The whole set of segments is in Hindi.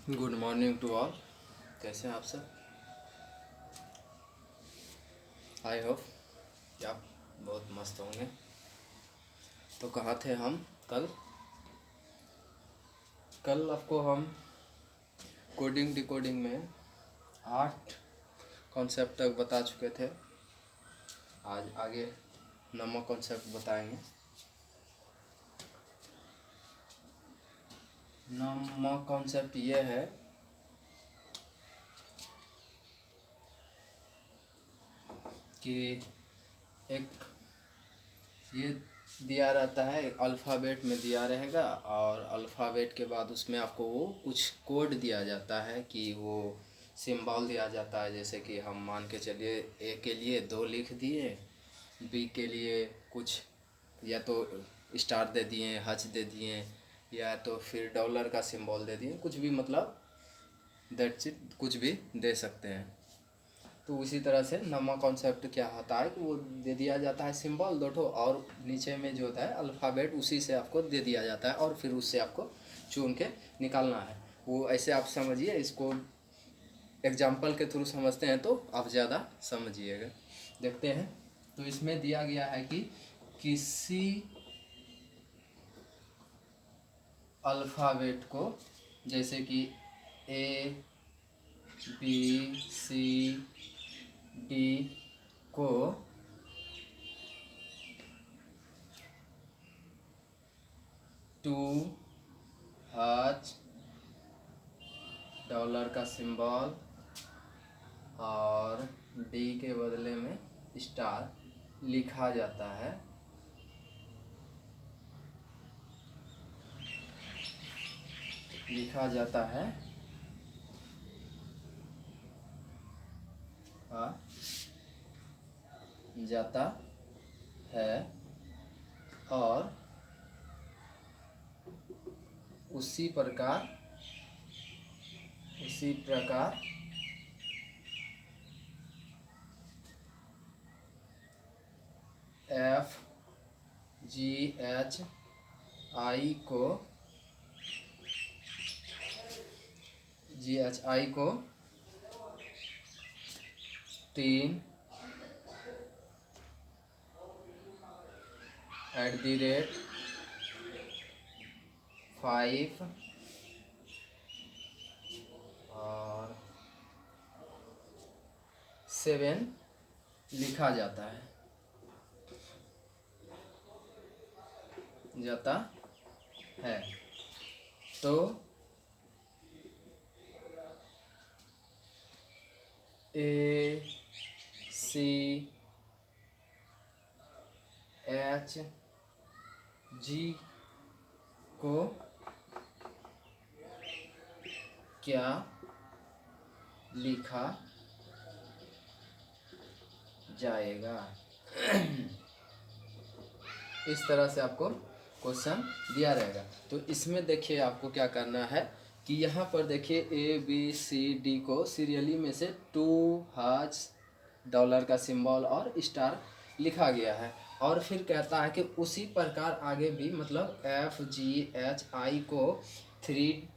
Good morning to all. कैसे हैं आप सब? आई होप कि आप बहुत मस्त होंगे। तो कहाँ थे हम कल? कल आपको हम कोडिंग डिकोडिंग में 8 कॉन्सेप्ट तक बता चुके थे। आज आगे 9वां कॉन्सेप्ट बताएंगे। 9वां कॉन्सेप्ट ये है कि एक ये दिया रहता है, अल्फ़ाबेट में दिया रहेगा और अल्फ़ाबेट के बाद उसमें आपको वो कुछ कोड दिया जाता है कि वो सिंबल दिया जाता है। जैसे कि हम मान के चलिए ए के लिए 2 लिख दिए, बी के लिए कुछ या तो स्टार दे दिए, हच दे दिए, या तो फिर डॉलर का सिंबल दे दिए, कुछ भी मतलब दैट्स इट, कुछ भी दे सकते हैं। तो उसी तरह से नवा कॉन्सेप्ट क्या होता है कि वो दे दिया जाता है सिंबल 2 ठो, और नीचे में जो होता है अल्फ़ाबेट उसी से आपको दे दिया जाता है और फिर उससे आपको चुन के निकालना है। वो ऐसे आप समझिए, इसको एग्जाम्पल के थ्रू समझते हैं तो आप ज़्यादा समझिएगा। देखते हैं। तो इसमें दिया गया है कि किसी अल्फ़ाबेट को, जैसे कि ए बी सी डी को टू हच, डॉलर का सिंबल और डी के बदले में स्टार लिखा जाता है। लिखा जाता है जाता है और उसी प्रकार एफ जी एच आई को तीन @5 और 7 लिखा जाता है। तो ए सी एच जी को क्या लिखा जाएगा? इस तरह से आपको क्वेश्चन दिया रहेगा। तो इसमें देखिए आपको क्या करना है कि यहाँ पर देखिए ए बी सी डी को सीरियली में से 2 हज, डॉलर का सिंबल और स्टार लिखा गया है। और फिर कहता है कि उसी प्रकार आगे भी मतलब एफ जी एच आई को 3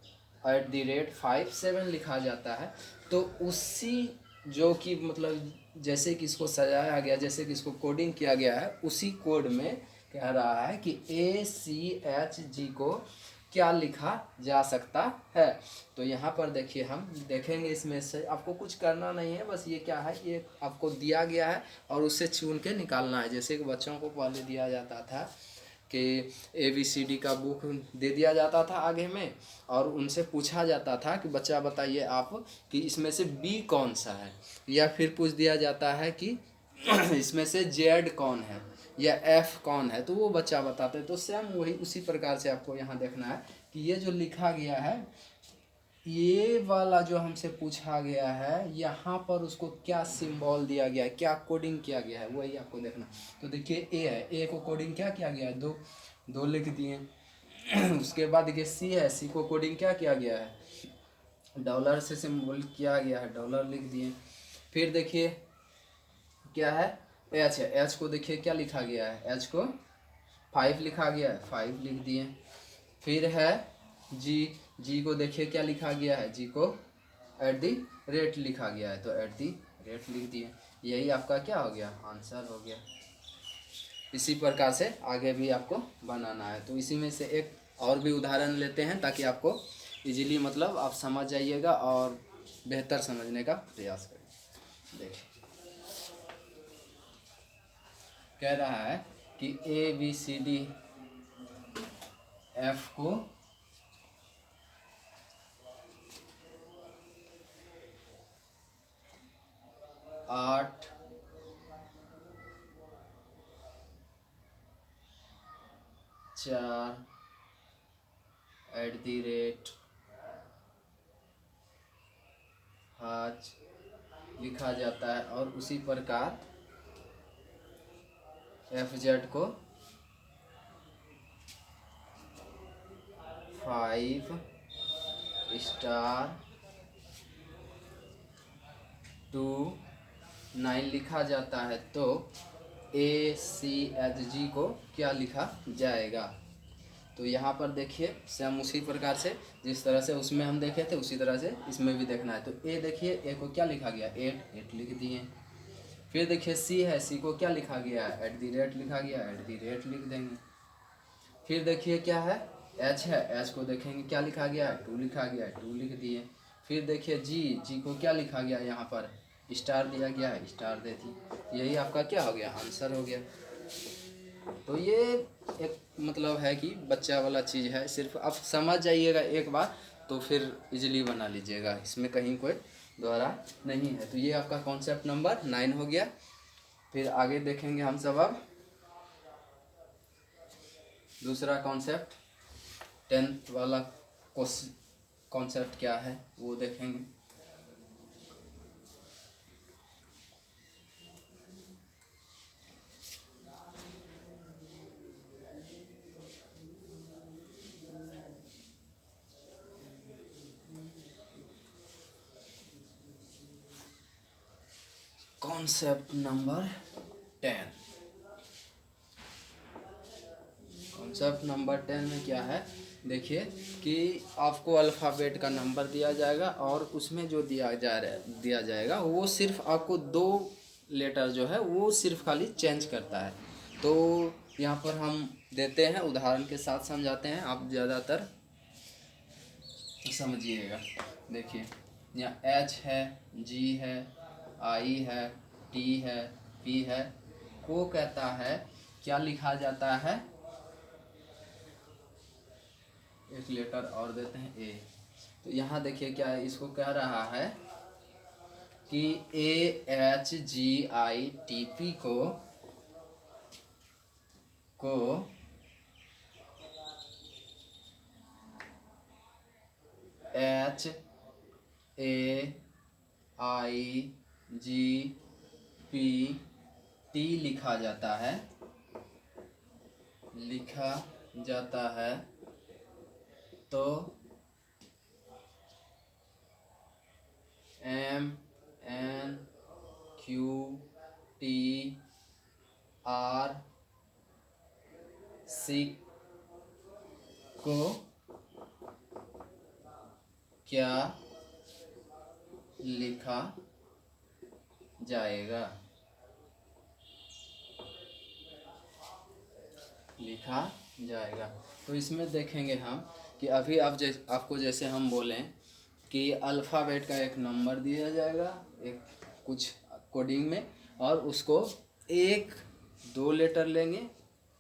@5 7 लिखा जाता है। तो उसी जो कि मतलब जैसे कि इसको सजाया गया, जैसे कि इसको कोडिंग किया गया है, उसी कोड में कह रहा है कि ए सी एच जी को क्या लिखा जा सकता है। तो यहाँ पर देखिए हम देखेंगे, इसमें से आपको कुछ करना नहीं है, बस ये क्या है, ये आपको दिया गया है और उससे चुन के निकालना है। जैसे कि बच्चों को पहले दिया जाता था कि ABCD का बुक दे दिया जाता था आगे में, और उनसे पूछा जाता था कि बच्चा बताइए आप कि इसमें से बी कौन सा है, या फिर पूछ दिया जाता है कि इसमें से जेड कौन है या एफ कौन है, तो वो बच्चा बताते हैं। तो सेम वही उसी प्रकार से आपको यहाँ देखना है कि ये जो लिखा गया है, ये वाला जो हमसे पूछा गया है, यहाँ पर उसको क्या सिंबल दिया गया है, क्या कोडिंग किया गया है, वही आपको देखना। तो देखिए ए है, ए को कोडिंग क्या किया गया है, 2 लिख दिए। उसके बाद देखिए सी है, सी को कोडिंग क्या किया गया है, डॉलर से सिंबल किया गया है, डॉलर लिख दिए। फिर देखिए क्या है, एच है, एच को देखिए क्या लिखा गया है, एच को 5 लिखा गया है, 5 लिख दिए। फिर है जी, जी को देखिए क्या लिखा गया है, जी को एट दी रेट लिखा गया है, तो एट दी रेट लिख दिए। यही आपका क्या हो गया, आंसर हो गया। इसी प्रकार से आगे भी आपको बनाना है। तो इसी में से एक और भी उदाहरण लेते हैं ताकि आपको इजीली मतलब आप समझ जाइएगा और बेहतर समझने का प्रयास करें। देखिए कह रहा है कि A B C D F को 8 4 @ 5 लिखा जाता है, और उसी प्रकार एफ जेड को 5 स्टार 2 9 लिखा जाता है, तो ए सी एच जी को क्या लिखा जाएगा। तो यहाँ पर देखिए सेम उसी प्रकार से जिस तरह से उसमें हम देखे थे उसी तरह से इसमें भी देखना है। तो ए देखिए, ए को क्या लिखा गया, 8 लिख दिए। फिर देखिए सी है, सी को क्या लिखा गया है, @ लिखा गया, @ लिख देंगे। फिर देखिए क्या है, एच है, एच को देखेंगे क्या लिखा गया है, 2 लिखा गया है, 2 लिख दिए। फिर देखिए जी, जी को क्या लिखा गया, यहाँ पर स्टार दिया गया है, स्टार दे दी। यही आपका क्या हो गया, आंसर हो गया। तो ये एक मतलब है कि बच्चा वाला चीज़ है, सिर्फ आप समझ जाइएगा एक बार तो फिर इजीली बना लीजिएगा, इसमें कहीं कोई दोहरा नहीं है। तो ये आपका कॉन्सेप्ट नंबर 9 हो गया। फिर आगे देखेंगे हम सब अब दूसरा कॉन्सेप्ट, 10th वाला कॉन्सेप्ट क्या है वो देखेंगे। Concept number 10। कॉन्सेप्ट नंबर 10 में क्या है, देखिए कि आपको अल्फ़ाबेट का नंबर दिया जाएगा और उसमें जो दिया जाएगा वो सिर्फ आपको 2 लेटर जो है वो सिर्फ खाली चेंज करता है। तो यहाँ पर हम देते हैं उदाहरण के साथ समझाते हैं, आप ज़्यादातर समझिएगा। देखिए यहाँ एच है, जी है, आई है, टी है, पी है, को कहता है क्या लिखा जाता है, एक लेटर और देते हैं ए। तो यहाँ देखिए क्या है, इसको कह रहा है कि AHGITP को HAIGPT लिखा जाता है, तो MNQTRC को क्या लिखा जाएगा, तो इसमें देखेंगे हम कि अभी आपको जैसे हम बोलें कि अल्फ़ाबेट का एक नंबर दिया जाएगा एक कुछ कोडिंग में, और उसको 1-2 लेटर लेंगे,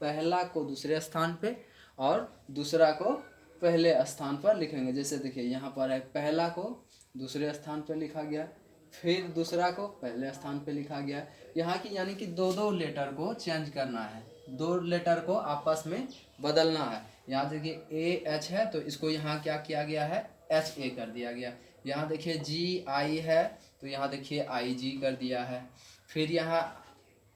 पहला को दूसरे स्थान पे और दूसरा को पहले स्थान पर लिखेंगे। जैसे देखिए यहाँ पर है, पहला को दूसरे स्थान पर लिखा गया, फिर दूसरा को पहले स्थान पे लिखा गया। यहाँ की यानी कि 2-2 लेटर को चेंज करना है, 2 लेटर को आपस में बदलना है। यहाँ देखिए AH है तो इसको यहाँ क्या किया गया है, HA कर दिया गया। यहाँ देखिए GI है तो यहाँ देखिए IG कर दिया है। फिर यहाँ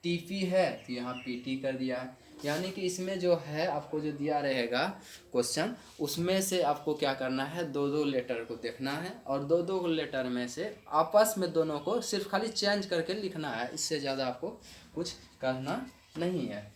TP है तो यहाँ PT कर दिया है। यानी कि इसमें जो है आपको जो दिया रहेगा क्वेश्चन, उसमें से आपको क्या करना है, 2-2 लेटर को देखना है और 2-2 लेटर में से आपस में दोनों को सिर्फ खाली चेंज करके लिखना है, इससे ज़्यादा आपको कुछ करना नहीं है।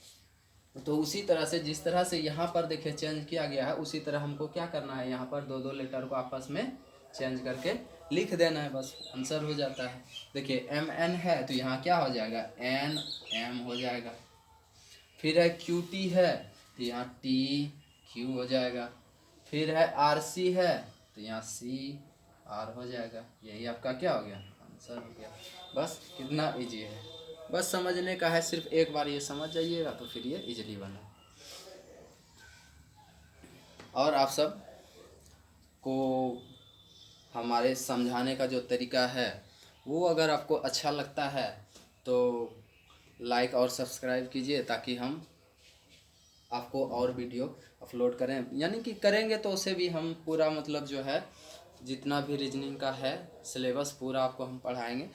तो उसी तरह से जिस तरह से यहाँ पर देखिए चेंज किया गया है, उसी तरह हमको क्या करना है, यहाँ पर दो दो लेटर को आपस में चेंज करके लिख देना है, बस आंसर हो जाता है। देखिए एम एन है तो यहाँ क्या हो जाएगा, एन एम हो जाएगा। फिर है क्यू टी है तो यहाँ टी क्यू हो जाएगा। फिर है आर सी है तो यहाँ सी आर हो जाएगा। यही आपका क्या हो गया, आंसर हो गया। बस कितना इजी है, बस समझने का है, सिर्फ एक बार ये समझ जाइएगा तो फिर ये इजीली बना। और आप सब को हमारे समझाने का जो तरीका है वो अगर आपको अच्छा लगता है तो लाइक और सब्सक्राइब कीजिए, ताकि हम आपको और वीडियो अपलोड करें, यानी कि करेंगे तो उसे भी हम पूरा मतलब जो है जितना भी रीजनिंग का है सिलेबस पूरा आपको हम पढ़ाएंगे।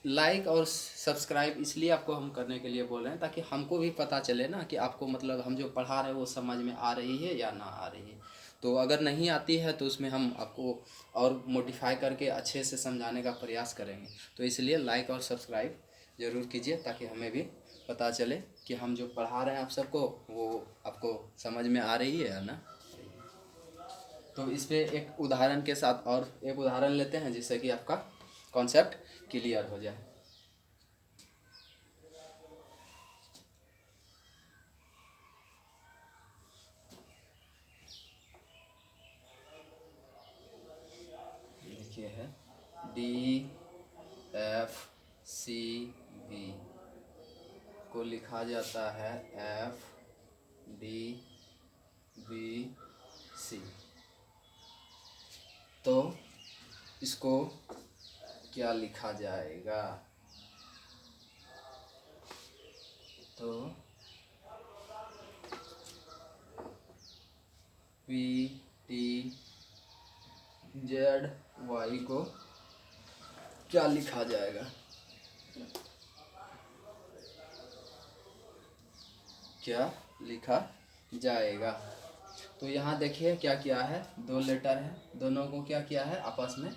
लाइक और सब्सक्राइब इसलिए आपको हम करने के लिए बोल रहे हैं ताकि हमको भी पता चले ना कि आपको मतलब हम जो पढ़ा रहे हैं वो समझ में आ रही है या ना आ रही है। तो अगर नहीं आती है तो उसमें हम आपको और मोडिफाई करके अच्छे से समझाने का प्रयास करेंगे। तो इसलिए लाइक और सब्सक्राइब ज़रूर कीजिए ताकि हमें भी पता चले कि हम जो पढ़ा रहे हैं आप सबको वो आपको समझ में आ रही है या ना। तो इस पे एक उदाहरण के साथ और एक उदाहरण लेते हैं जिससे कि आपका कॉन्सेप्ट क्लियर हो जाए। देखिए है डी एफ सी बी को लिखा जाता है एफ डी बी सी। तो इसको क्या लिखा जाएगा, तो पी टी जेड वाई को क्या लिखा जाएगा, क्या लिखा जाएगा। तो यहाँ देखिए क्या किया है, दो लेटर है, दोनों को क्या किया है आपस में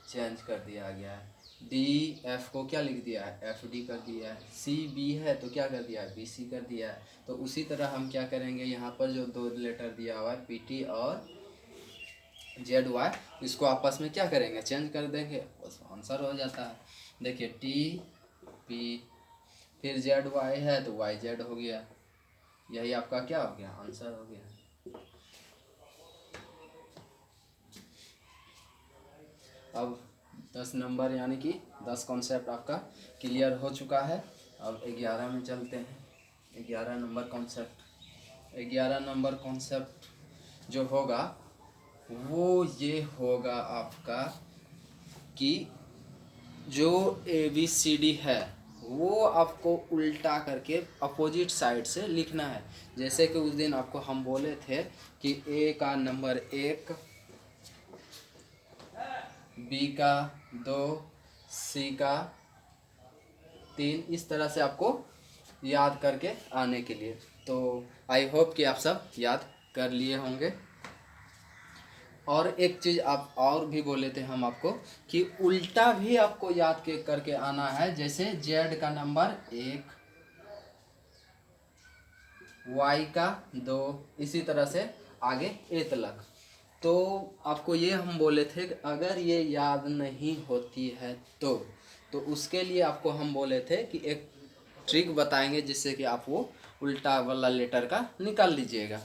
चेंज कर दिया गया है। डी एफ को क्या लिख दिया है, एफ डी कर दिया है। सी बी है तो क्या कर दिया है, बी सी कर दिया है। तो उसी तरह हम क्या करेंगे, यहाँ पर जो दो लेटर दिया हुआ है पी टी और जेड वाई, इसको आपस में क्या करेंगे, चेंज कर देंगे, बस आंसर हो जाता है। देखिए टी पी फिर जेड वाई है तो वाई जेड हो गया, यही आपका क्या हो गया, आंसर हो गया। अब 10 नंबर यानी कि 10 कॉन्सेप्ट आपका क्लियर हो चुका है। अब 11 में चलते हैं। 11 नंबर कॉन्सेप्ट, 11 नंबर कॉन्सेप्ट जो होगा वो ये होगा आपका कि जो ए बी सी डी है वो आपको उल्टा करके अपोजिट साइड से लिखना है। जैसे कि उस दिन आपको हम बोले थे कि ए का नंबर 1, बी का 2, सी का 3, इस तरह से आपको याद करके आने के लिए। तो आई होप कि आप सब याद कर लिए होंगे। और एक चीज़ आप और भी बोले थे हम आपको कि उल्टा भी आपको याद के करके आना है। जैसे जेड का नंबर 1, वाई का 2, इसी तरह से आगे ए तक। तो आपको ये हम बोले थे कि अगर ये याद नहीं होती है तो उसके लिए आपको हम बोले थे कि एक ट्रिक बताएंगे जिससे कि आप वो उल्टा वाला लेटर का निकाल लीजिएगा।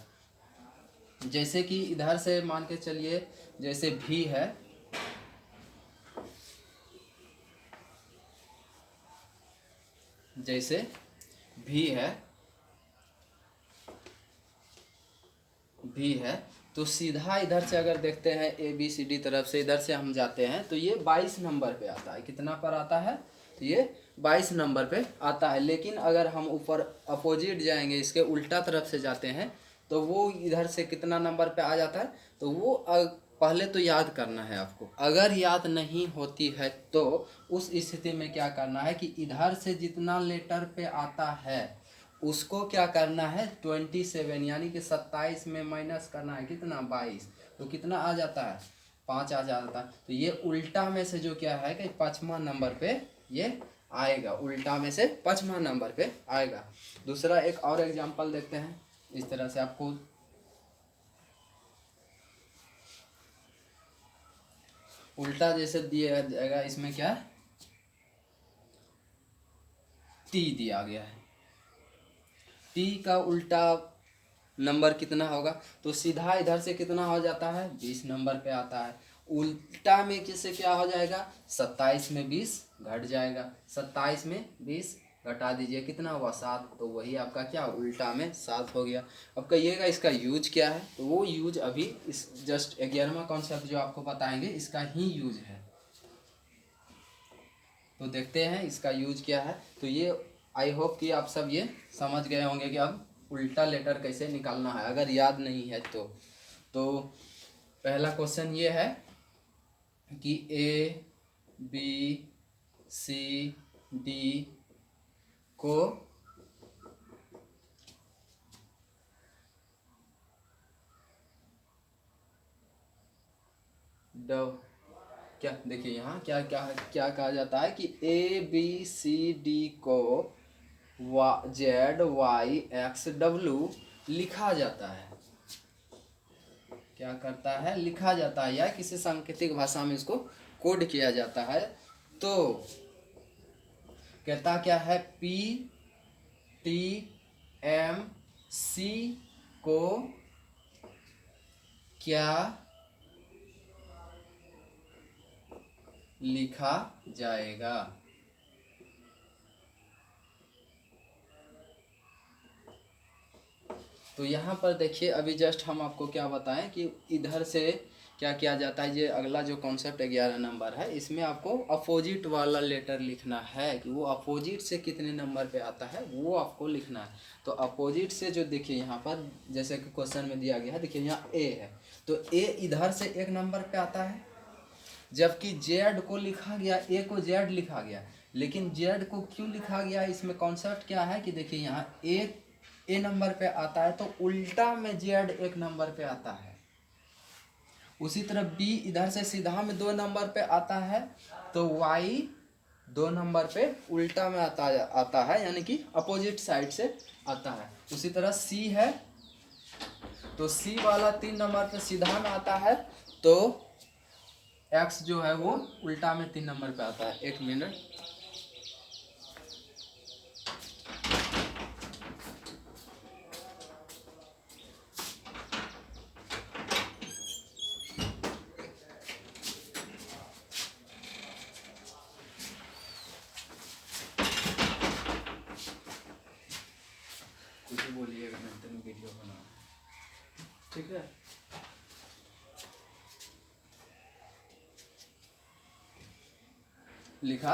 जैसे कि इधर से मान के चलिए, जैसे भी है, जैसे भी है, भी है तो सीधा इधर से अगर देखते हैं ए बी सी डी तरफ से इधर से हम जाते हैं तो ये 22 नंबर पे आता है। कितना पर आता है, तो ये 22 नंबर पे आता है। लेकिन अगर हम ऊपर अपोजिट जाएंगे, इसके उल्टा तरफ से जाते हैं तो वो इधर से कितना नंबर पे आ जाता है। तो वो पहले तो याद करना है आपको। अगर याद नहीं होती है तो उस स्थिति में क्या करना है कि इधर से जितना लेटर पे आता है उसको क्या करना है, 27 यानी कि 27 में माइनस करना है कितना, 22। तो कितना आ जाता है, 5 आ जाता है। तो ये उल्टा में से जो क्या है कि 5वां नंबर पे ये आएगा, उल्टा में से 5वां नंबर पे आएगा। दूसरा एक और एग्जांपल देखते हैं। इस तरह से आपको उल्टा जैसे दिया जाएगा, इसमें क्या टी दिया गया है, टी का उल्टा नंबर कितना होगा, तो सीधा इधर से कितना हो जाता है 20 नंबर पे आता है। उल्टा में किससे क्या हो जाएगा, 27 में 20 घट जाएगा, 27 में 20 घटा दीजिए, कितना हुआ 7, तो वही आपका क्या उल्टा में 7 हो गया। अब कहिएगा इसका यूज क्या है, तो वो यूज अभी इस जस्ट 11वां कॉन्सेप्ट जो आपको बताएंगे इसका ही यूज है। तो देखते हैं इसका यूज क्या है। तो ये आई होप कि आप सब ये समझ गए होंगे कि अब उल्टा लेटर कैसे निकालना है, अगर याद नहीं है तो पहला क्वेश्चन ये है कि ए बी सी डी को क्या देखिए यहाँ क्या क्या क्या कहा जाता है कि ए बी सी डी को जेड वाई एक्स डब्ल्यू लिखा जाता है। क्या करता है, लिखा जाता है, या किसी सांकेतिक भाषा में इसको कोड किया जाता है। तो कहता क्या है, पी टी एम सी को क्या लिखा जाएगा। तो यहाँ पर देखिए अभी जस्ट हम आपको क्या बताएं कि इधर से क्या किया जाता है। ये अगला जो कॉन्सेप्ट 11 नंबर है, इसमें आपको अपोजिट वाला लेटर लिखना है कि वो अपोजिट से कितने नंबर पे आता है वो आपको लिखना है। तो अपोजिट से जो देखिए यहाँ पर जैसे कि क्वेश्चन में दिया गया है, देखिए यहाँ ए है, तो ए इधर से 1 नंबर पे आता है, जबकि जेड को लिखा गया, ए को जेड लिखा गया, लेकिन जेड को क्यों लिखा गया, इसमें कॉन्सेप्ट क्या है कि देखिए यहाँ ए नंबर पे आता है, तो उल्टा में जेड 1 नंबर पे आता है। उसी तरह बी इधर से सीधा में 2 नंबर पे आता है, तो वाई 2 नंबर पे उल्टा में आता है, यानी कि अपोजिट साइड से आता है। उसी तरह सी है, तो सी वाला 3 नंबर पे सीधा में आता है, तो एक्स जो है वो उल्टा में 3 नंबर पे आता है। 1 मिनट, कुछ बोलिएगा, मैं तेन वीडियो बना, ठीक है। लिखा,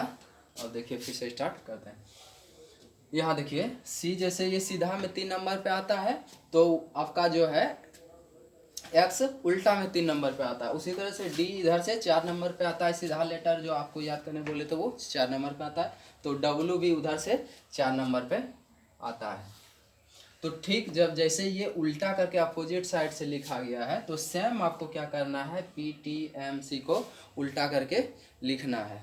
और देखिए फिर से स्टार्ट करते हैं। यहाँ देखिए सी जैसे ये सीधा में 3 नंबर पे आता है, तो आपका जो है एक्स उल्टा में 3 नंबर पे आता है। उसी तरह से डी इधर से 4 नंबर पे आता है, सीधा लेटर जो आपको याद करने बोले तो वो 4 नंबर पे आता है। तो डब्लू भी उधर से 4 नंबर पे आता है। तो ठीक जब जैसे ये उल्टा करके अपोजिट साइड से लिखा गया है, तो सेम आपको क्या करना है, पी टी एम सी को उल्टा करके लिखना है।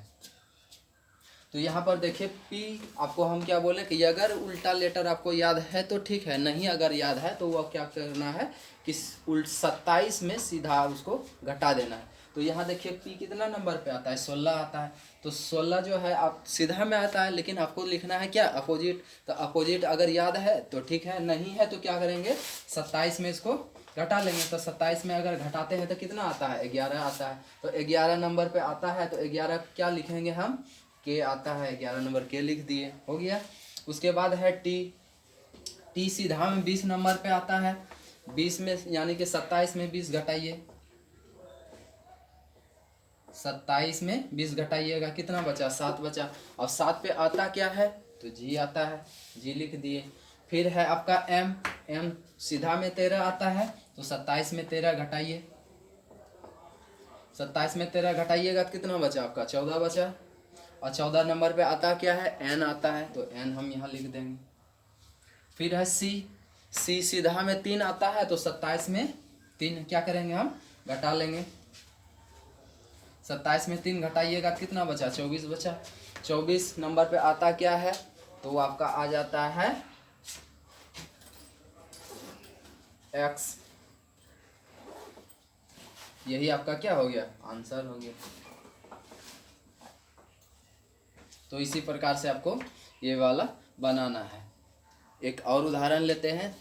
तो यहाँ पर देखिए पी आपको हम क्या बोले कि अगर उल्टा लेटर आपको याद है तो ठीक है, नहीं अगर याद है तो वो क्या करना है कि 27 में सीधा उसको घटा देना है। तो यहाँ देखिए पी कितना नंबर पे आता है, 16 आता है। तो 16 जो है आप सीधा में आता है, लेकिन आपको लिखना है क्या, अपोजिट। तो अपोजिट अगर याद है तो ठीक है, नहीं है तो क्या करेंगे 27 में इसको घटा लेंगे। तो 27 में अगर घटाते हैं तो कितना आता है, 11 आता है। तो 11 नंबर पे आता है, तो 11 क्या लिखेंगे हम, के आता है, 11 नंबर के लिख दिए, हो गया। उसके बाद है टी सीधा में 20 नंबर पे आता है, 20 में यानी कि 27 में 20 घटाइए, 27 में 20 घटाइएगा, कितना बचा, 7 बचा। और 7 पे आता क्या है, तो जी आता है, जी लिख दिए। फिर है आपका एम सीधा में 13 आता है, तो 27 में 13 घटाइए, 27 में 13 घटाइएगा तो कितना बचा आपका, 14 बचा। और 14 नंबर पे आता क्या है, एन आता है, तो एन हम यहाँ लिख देंगे। फिर है सी सीधा में 3 आता है, तो 27 में 3 क्या करेंगे हम, घटा लेंगे। 27 में 3 घटाइएगा कितना बचा, 24 बचा। 24 नंबर पे आता क्या है, तो वो आपका आ जाता है x। यही आपका क्या हो गया, आंसर हो गया। तो इसी प्रकार से आपको ये वाला बनाना है। एक और उदाहरण लेते हैं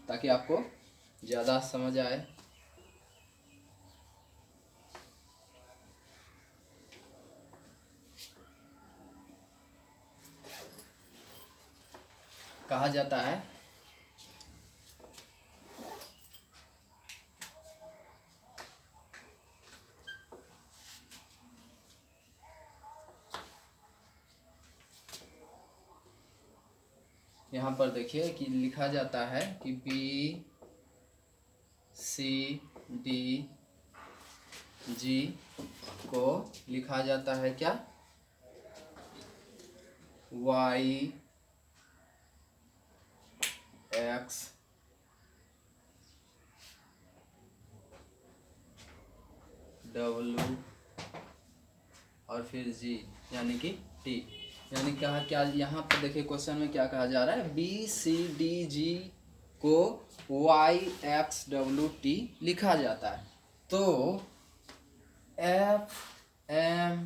ताकि आपको ज़्यादा समझ आए। कहा जाता है यहाँ पर देखिए कि लिखा जाता है कि B C D G को लिखा जाता है क्या, Y X W और फिर G यानी कि T। यानी क्या यहाँ पर देखिए क्वेश्चन में क्या कहा जा रहा है, B C D G को Y X W T लिखा जाता है। तो F M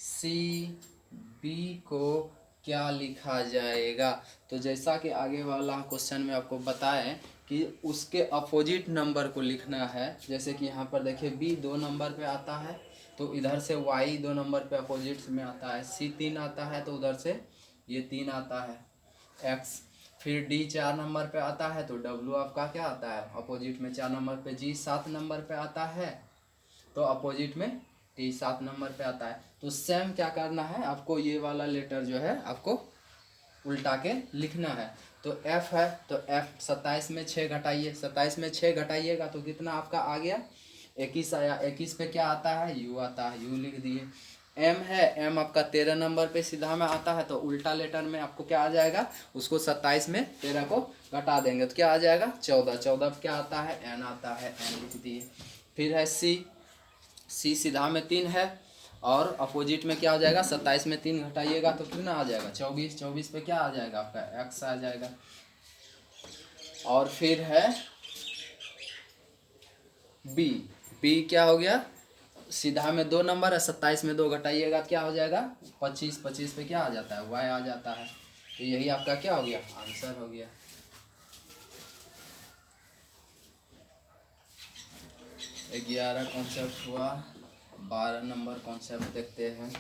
C B को क्या लिखा जाएगा, तो जैसा कि आगे वाला क्वेश्चन में आपको बताएं कि उसके अपोजिट नंबर को लिखना है। जैसे कि यहाँ पर देखिए B 2 नंबर पे आता है, तो इधर से Y 2 नंबर पे अपोजिट में आता है, C 3 आता है तो उधर से ये 3 आता है X। फिर D 4 नंबर पे आता है तो W आपका क्या आता है अपोजिट में 4 नंबर पे। G 7 नंबर पे आता है तो अपोजिट में T 7 नंबर पे आता है। तो सेम क्या करना है आपको, ये वाला लेटर जो है आपको उल्टा के लिखना है। तो F है तो F 27 में 6 घटाइए, 27 में 6 घटाइएगा तो कितना आपका आ गया 21 आया। 21 पे क्या आता है, U आता है, U लिख दिए। M है, M आपका 13 नंबर पे सीधा में आता है तो उल्टा लेटर में आपको क्या आ जाएगा, उसको 27 में 13 को घटा देंगे तो क्या आ जाएगा 14। 14 पे क्या आता है, N आता है, N लिख दिए। फिर है C, C सीधा में 3 है और अपोजिट में क्या हो जाएगा, 27 में 3 घटाइएगा तो कितना आ जाएगा 24। 24 पे क्या आ जाएगा आपका X आ जाएगा। और फिर है B, B क्या हो गया, सीधा में 2 नंबर है, 27 में 2 घटाइएगा क्या हो जाएगा 25। 25 पे क्या आ जाता है, Y आ जाता है। तो यही आपका क्या हो गया, आंसर हो गया। ग्यारह कॉन्सेप्ट हुआ, 12 नंबर कॉन्सेप्ट देखते हैं।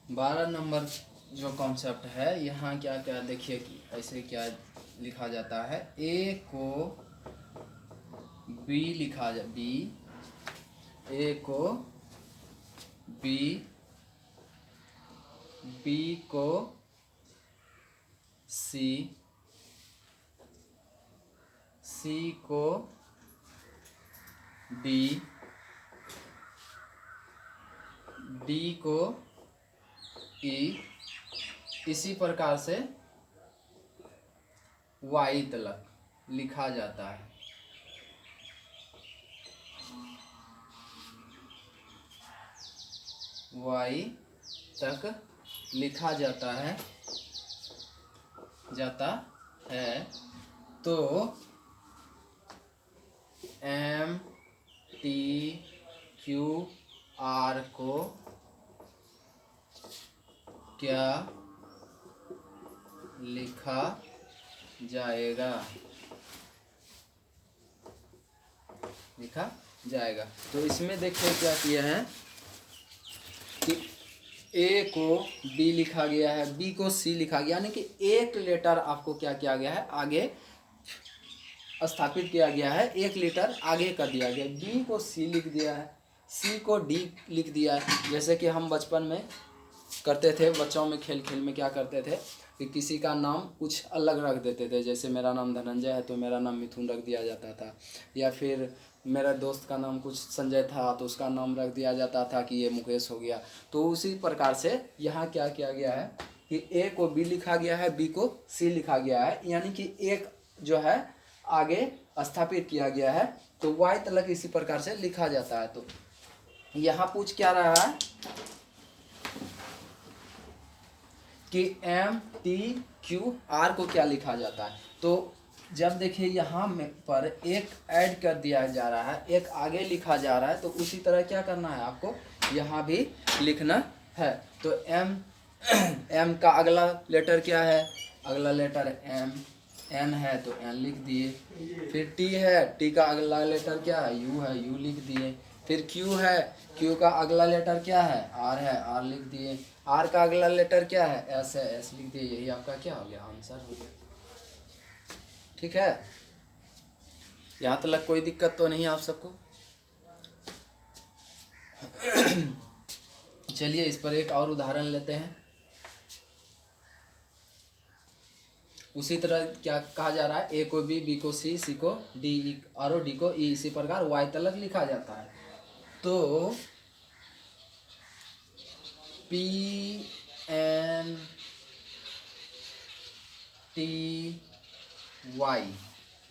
बारह नंबर जो कॉन्सेप्ट है यहाँ क्या क्या देखिए कि ऐसे क्या लिखा जाता है, A को B लिखा जा B, A को B, B को C, C को D, D को E, इसी प्रकार से Y तक लिखा जाता है। Y तक लिखा जाता है तो M T Q R को क्या लिखा जाएगा, लिखा जाएगा। तो इसमें देखिए क्या किया है कि A को B लिखा गया है, B को C लिखा गया, यानी कि एक लेटर आपको क्या किया गया है आगे स्थापित किया गया है, एक लेटर आगे कर दिया गया। B को C लिख दिया है, C को D लिख दिया है। जैसे कि हम बचपन में करते थे, बच्चों में खेल खेल में क्या करते थे कि किसी का नाम कुछ अलग रख देते थे। जैसे मेरा नाम धनंजय है तो मेरा नाम मिथुन रख दिया जाता था, या फिर मेरा दोस्त का नाम कुछ संजय था तो उसका नाम रख दिया जाता था कि ये मुकेश हो गया। तो उसी प्रकार से यहाँ क्या किया गया है कि ए को बी लिखा गया है, बी को सी लिखा गया है, यानी कि एक जो है आगे स्थापित किया गया है। तो वाई तलक इसी प्रकार से लिखा जाता है। तो यहाँ पूछ क्या रहा है कि एम टी क्यू आर को क्या लिखा जाता है। तो जब देखिए यहाँ में पर एक ऐड कर दिया जा रहा है, एक आगे लिखा जा रहा है, तो उसी तरह क्या करना है आपको यहाँ भी लिखना है। तो एम एम का अगला लेटर क्या है, अगला लेटर एम, एन है तो एन लिख दिए। फिर टी है, टी का अगला लेटर क्या है, यू है, यू लिख दिए। फिर क्यू है, क्यू का अगला लेटर क्या है, आर है, आर लिख दिए। आर का अगला लेटर क्या है, एस है, एस लिख दिए। यही आपका क्या हो गया, आंसर हो गया। ठीक है, यहाँ तक कोई दिक्कत तो नहीं है आप सबको। चलिए इस पर एक और उदाहरण लेते हैं। उसी तरह क्या कहा जा रहा है, ए को बी, बी को सी, सी को डी और डी को ई, इसी प्रकार वाई तलक लिखा जाता है। तो पी एन टी वाई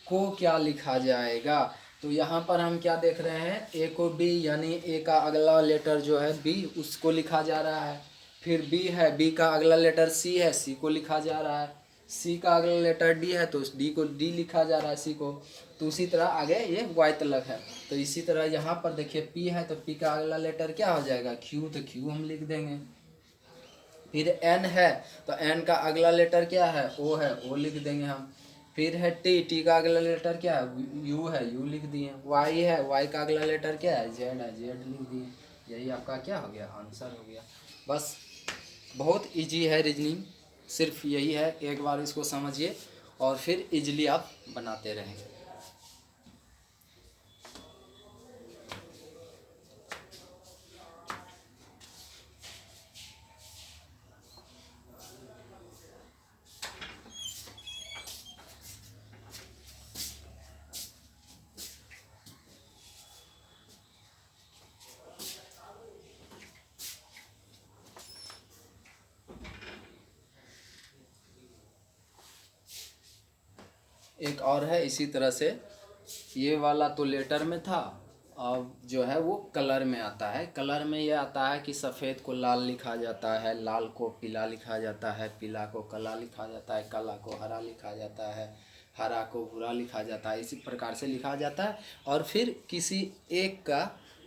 को क्या लिखा जाएगा। तो यहाँ पर हम क्या देख रहे हैं, ए को बी यानी ए का अगला लेटर जो है बी, उसको लिखा जा रहा है। फिर बी है, बी का अगला लेटर सी है, सी को लिखा जा रहा है। सी का अगला लेटर डी है तो डी को डी लिखा जा रहा है, सी को। तो उसी तरह आगे ये वाई तलक है। तो इसी तरह यहाँ पर देखिए पी है तो पी का अगला लेटर क्या हो जाएगा, क्यू, तो क्यू हम लिख देंगे। फिर एन है तो एन का अगला लेटर क्या है, ओ है, ओ लिख देंगे हम। फिर है टी, टी का अगला लेटर क्या है, यू है, यू लिख दिए। वाई है, वाई का अगला लेटर क्या है, जेड है, जेड लिख दिए। यही आपका क्या हो गया, आंसर हो गया। बस बहुत इजी है रीजनिंग, सिर्फ यही है, एक बार इसको समझिए और फिर इजीली आप बनाते रहेंगे। एक और है इसी तरह से, ये वाला तो लेटर में था, अब जो है वो कलर में आता है। कलर में ये आता है कि सफ़ेद को लाल लिखा जाता है, लाल को पीला लिखा जाता है, पीला को काला लिखा जाता है, काला को हरा लिखा जाता है, हरा को भूरा लिखा जाता है। इसी प्रकार से लिखा जाता है। और फिर किसी एक का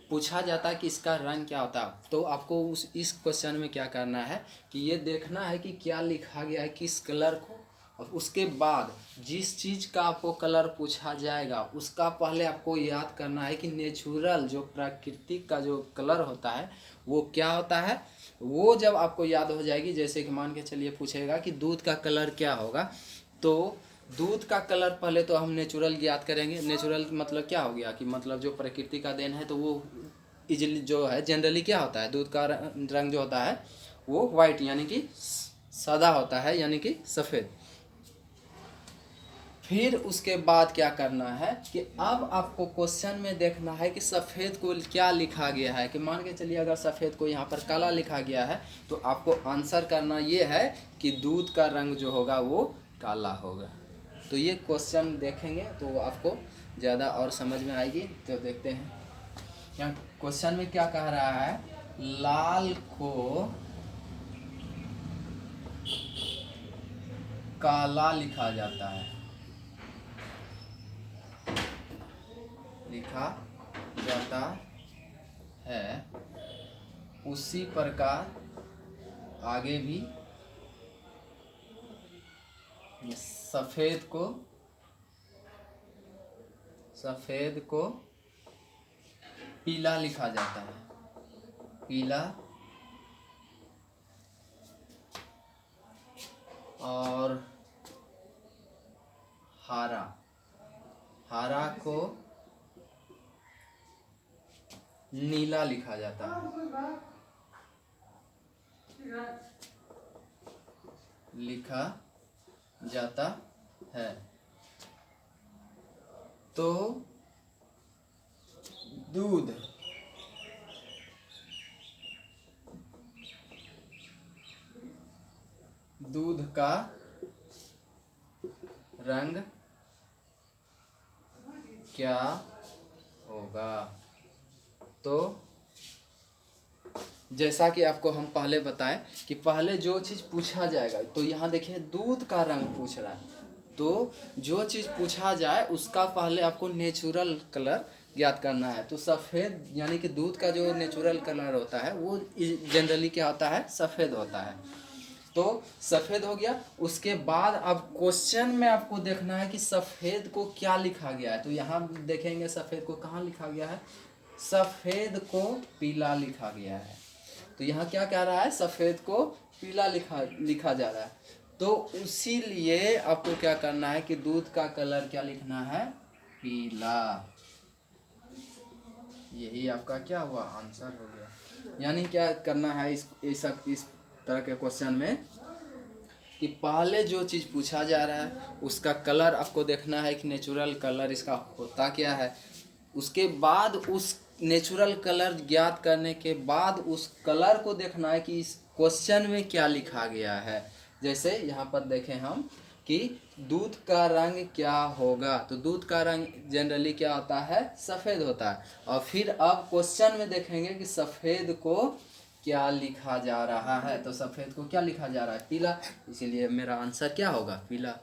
पूछा जाता है कि इसका रंग क्या होता है। तो आपको इस क्वेश्चन में क्या करना है कि ये देखना है कि क्या लिखा गया है, किस कलर को, और उसके बाद जिस चीज़ का आपको कलर पूछा जाएगा उसका पहले आपको याद करना है कि नेचुरल जो प्राकृतिक का जो कलर होता है वो क्या होता है। वो जब आपको याद हो जाएगी, जैसे कि मान के चलिए पूछेगा कि दूध का कलर क्या होगा, तो दूध का कलर पहले तो हम नेचुरल याद करेंगे। नेचुरल मतलब क्या हो गया कि मतलब जो प्रकृति का देन है, तो वो इजली जो है जनरली क्या होता है, दूध का रंग जो होता है वो वाइट यानी कि सादा होता है, यानी कि सफ़ेद। फिर उसके बाद क्या करना है कि अब आपको क्वेश्चन में देखना है कि सफ़ेद को क्या लिखा गया है। कि मान के चलिए अगर सफ़ेद को यहाँ पर काला लिखा गया है तो आपको आंसर करना ये है कि दूध का रंग जो होगा वो काला होगा। तो ये क्वेश्चन देखेंगे तो आपको ज़्यादा और समझ में आएगी। तो देखते हैं यहाँ क्वेश्चन में क्या कह रहा है, लाल को काला लिखा जाता है, लिखा जाता है, उसी प्रकार आगे भी सफ़ेद को पीला लिखा जाता है, पीला, और हरा को नीला लिखा जाता है, लिखा जाता है। तो दूध, दूध का रंग क्या होगा। तो जैसा कि आपको हम पहले बताएं कि पहले जो चीज़ पूछा जाएगा, तो यहाँ देखिए दूध का रंग पूछ रहा है, तो जो चीज़ पूछा जाए उसका पहले आपको नेचुरल कलर ज्ञात करना है। तो सफ़ेद यानी कि दूध का जो नेचुरल कलर होता है वो जनरली क्या होता है, सफ़ेद होता है। तो सफ़ेद हो गया। उसके बाद अब क्वेश्चन में आपको देखना है कि सफ़ेद को क्या लिखा गया है। तो यहाँ देखेंगे सफ़ेद को कहाँ लिखा गया है, सफ़ेद को पीला लिखा गया है। तो यहाँ क्या कह रहा है, सफ़ेद को पीला लिखा जा रहा है। तो उसीलिए आपको क्या करना है कि दूध का कलर क्या लिखना है, पीला। यही आपका क्या हुआ, आंसर हो गया। यानी क्या करना है इस तरह के क्वेश्चन में कि पहले जो चीज़ पूछा जा रहा है उसका कलर आपको देखना है कि नेचुरल कलर इसका होता क्या है। उसके बाद उस नेचुरल कलर ज्ञात करने के बाद उस कलर को देखना है कि इस क्वेश्चन में क्या लिखा गया है। जैसे यहाँ पर देखें हम कि दूध का रंग क्या होगा, तो दूध का रंग जनरली क्या होता है, सफ़ेद होता है। और फिर अब क्वेश्चन में देखेंगे कि सफ़ेद को क्या लिखा जा रहा है, तो सफ़ेद को क्या लिखा जा रहा है, पीला। इसीलिए मेरा आंसर क्या होगा, पीला।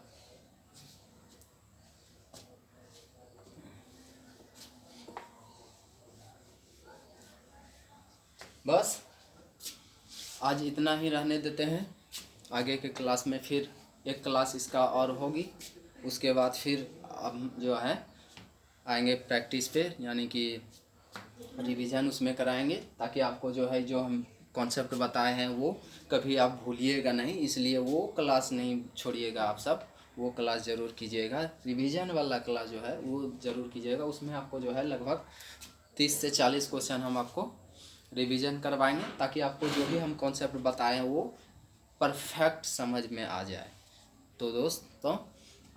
बस आज इतना ही रहने देते हैं। आगे के क्लास में फिर एक क्लास इसका और होगी। उसके बाद फिर हम जो है आएंगे प्रैक्टिस पे, यानी कि रिवीजन उसमें कराएंगे, ताकि आपको जो है जो हम कॉन्सेप्ट बताए हैं वो कभी आप भूलिएगा नहीं। इसलिए वो क्लास नहीं छोड़िएगा, आप सब वो क्लास ज़रूर कीजिएगा। रिवीजन वाला क्लास जो है वो ज़रूर कीजिएगा। उसमें आपको जो है लगभग 30 से 40 क्वेश्चन हम आपको रिवीजन करवाएंगे, ताकि आपको जो भी हम कॉन्सेप्ट बताए हैं वो परफेक्ट समझ में आ जाए। तो दोस्तों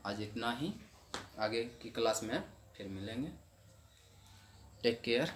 आज इतना ही, आगे की क्लास में फिर मिलेंगे। Take care.